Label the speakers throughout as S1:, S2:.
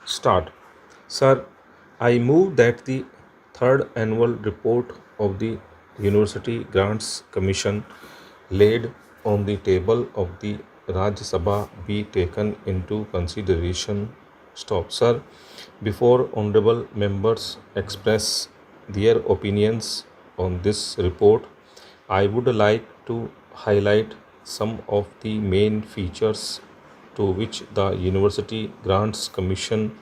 S1: Start. Sir, I move that the third annual report of the University Grants Commission laid on the table of the Rajya Sabha be taken into consideration. Stop, sir. Before honorable members express their opinions on this report, I would like to highlight some of the main features to which the University Grants Commission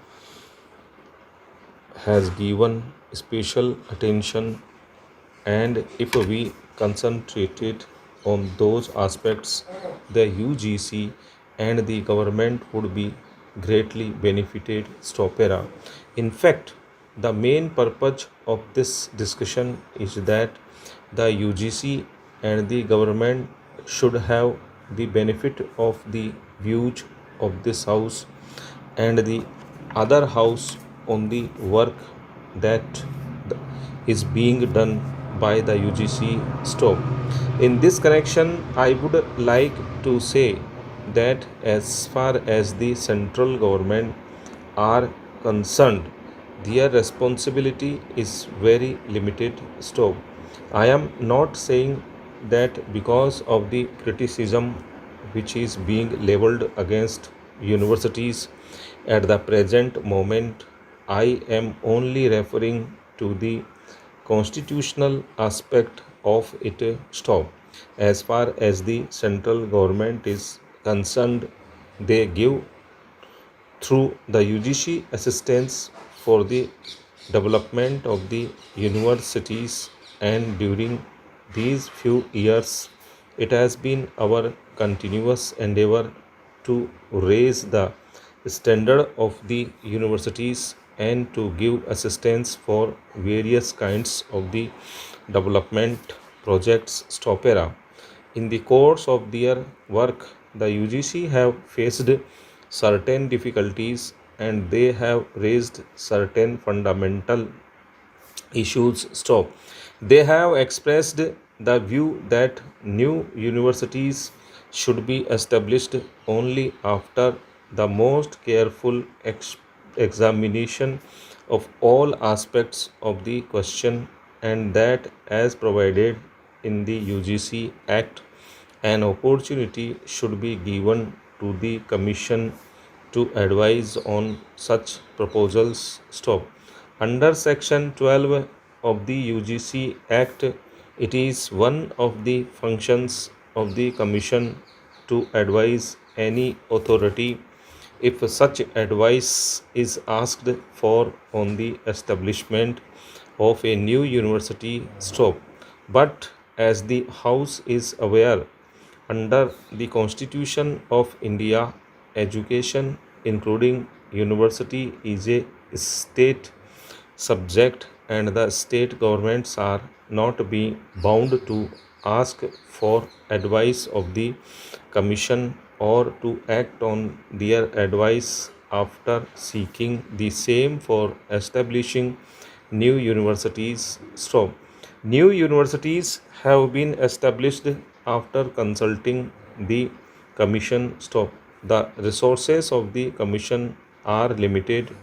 S1: has given special attention, and if we concentrated on those aspects, the UGC and the government would be greatly benefited. Stopera. In fact, the main purpose of this discussion is that the UGC and the government should have the benefit of the views of this house and the other house on the work that is being done by the UGC. Stop. In this connection, I would like to say that as far as the central government are concerned, their responsibility is very limited. Stop. I am not saying that because of the criticism which is being leveled against universities at the present moment, I am only referring to the constitutional aspect of it. Stop. As far as the central government is concerned, they give through the UGC assistance for the development of the universities, and during these few years it has been our continuous endeavor to raise the standard of the universities and to give assistance for various kinds of the development projects. Stopera. In the course of their work, the UGC have faced certain difficulties and they have raised certain fundamental issues. Stop. They have expressed the view that new universities should be established only after the most careful examination of all aspects of the question, and that as provided in the UGC Act, an opportunity should be given to the Commission to advise on such proposals. Stop. Under Section 12 of the UGC Act, it is one of the functions of the Commission to advise any authority if such advice is asked for on the establishment of a new university. Stop. But as the House is aware, under the Constitution of India, education, including university, is a state subject, and the state governments are not being bound to ask for advice of the Commission or to act on their advice after seeking the same for establishing new universities. Stop. New universities have been established after consulting the Commission. Stop. The resources of the Commission are limited.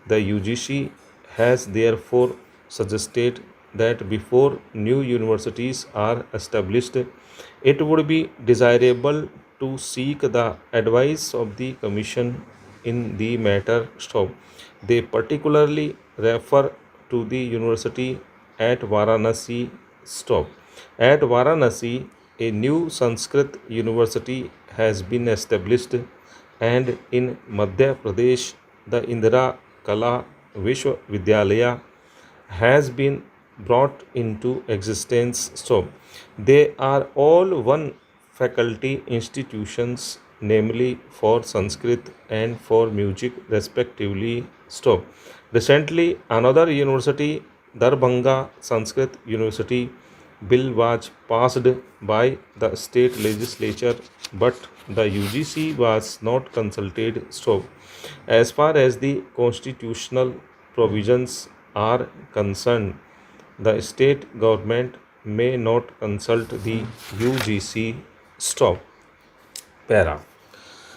S1: The UGC has therefore suggested that before new universities are established, it would be desirable to seek the advice of the Commission in the matter. Stop. They particularly refer to the university at Varanasi. Stop. At Varanasi, a new Sanskrit university has been established, and in Madhya Pradesh, the Indira Kala Vishwavidyalaya has been brought into existence. So, they are all one faculty institutions, namely for Sanskrit and for music, respectively. Stop. Recently, another university, Darbhanga Sanskrit University, bill was passed by the state legislature, but the UGC was not consulted. So, as far as the constitutional provisions are concerned, the state government may not consult the UGC. Stop. Para.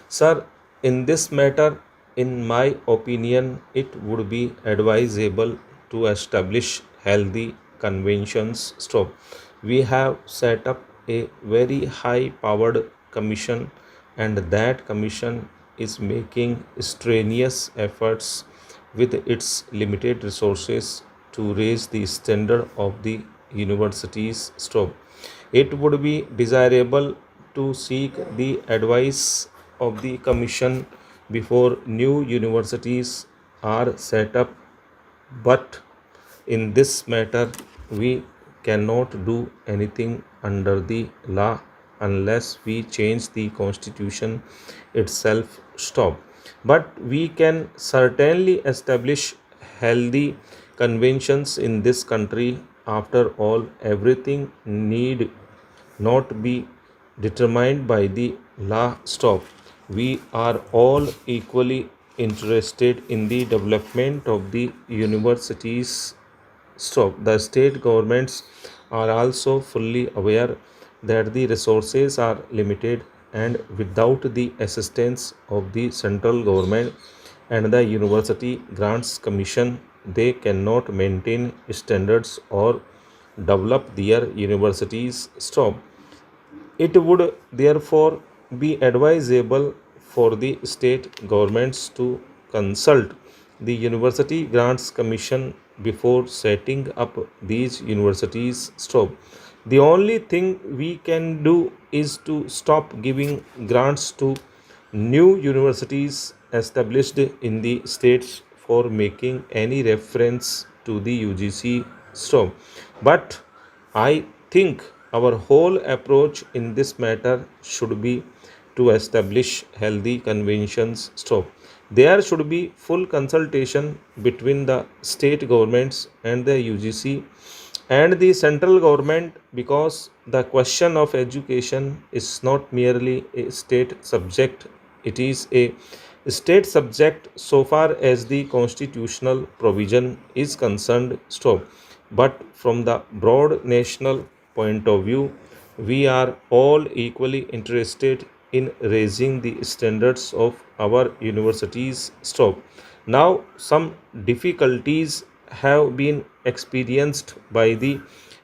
S1: Sir, in this matter, in my opinion, it would be advisable to establish healthy conventions. Stop. We have set up a very high powered commission, and that commission is making strenuous efforts with its limited resources to raise the standard of the universities. Stop. It would be desirable to seek the advice of the Commission before new universities are set up, but in this matter, we cannot do anything under the law unless we change the constitution itself. Stop. But we can certainly establish healthy conventions in this country. After all, everything need not be determined by the law. Stop. We are all equally interested in the development of the universities. Stop. The state governments are also fully aware that the resources are limited, and without the assistance of the central government and the University Grants Commission, they cannot maintain standards or develop their universities. Stop. It would therefore be advisable for the state governments to consult the University Grants Commission before setting up these universities. Stop. The only thing we can do is to stop giving grants to new universities established in the states for making any reference to the UGC. Stop. But I think our whole approach in this matter should be to establish healthy conventions. Stop. There should be full consultation between the state governments and the UGC and the central government, because the question of education is not merely a state subject, it is a state subject so far as the constitutional provision is concerned. Stop. But from the broad national point of view, we are all equally interested in raising the standards of our universities. Stop. Now, some difficulties have been experienced by the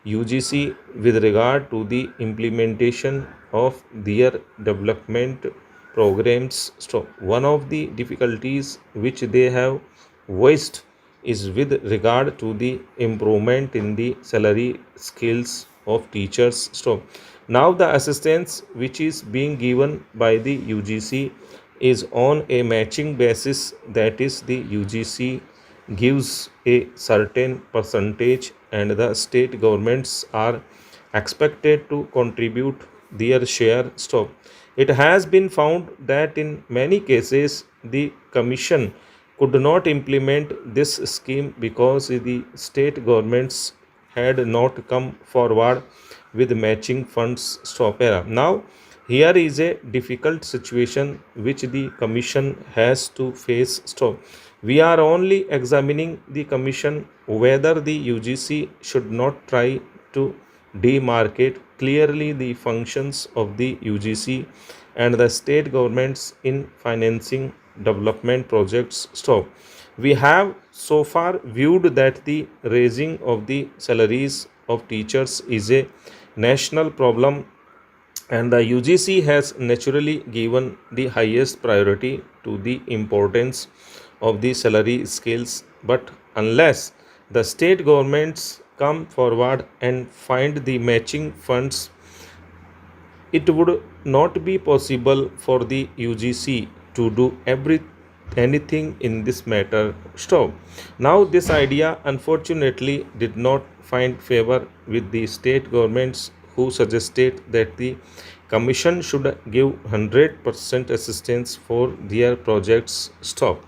S1: UGC with regard to the implementation of their development programs. Stop. One of the difficulties which they have voiced is with regard to the improvement in the salary scales of teachers. Stop. Now the assistance which is being given by the UGC is on a matching basis, that is the UGC gives a certain percentage and the state governments are expected to contribute their share. Stop. It has been found that in many cases the commission could not implement this scheme because the state governments had not come forward with matching funds. Stop. Now here is a difficult situation which the commission has to face. Stop. We are only examining the commission whether the UGC should not try to demarcate clearly the functions of the UGC and the state governments in financing development projects. Stop. We have so far viewed that the raising of the salaries of teachers is a national problem, and the UGC has naturally given the highest priority to the importance of the salary scales. But unless the state governments come forward and find the matching funds, it would not be possible for the UGC to do anything in this matter. Stop. Now this idea unfortunately did not find favor with the state governments, who suggested that the commission should give 100% assistance for their projects. Stop.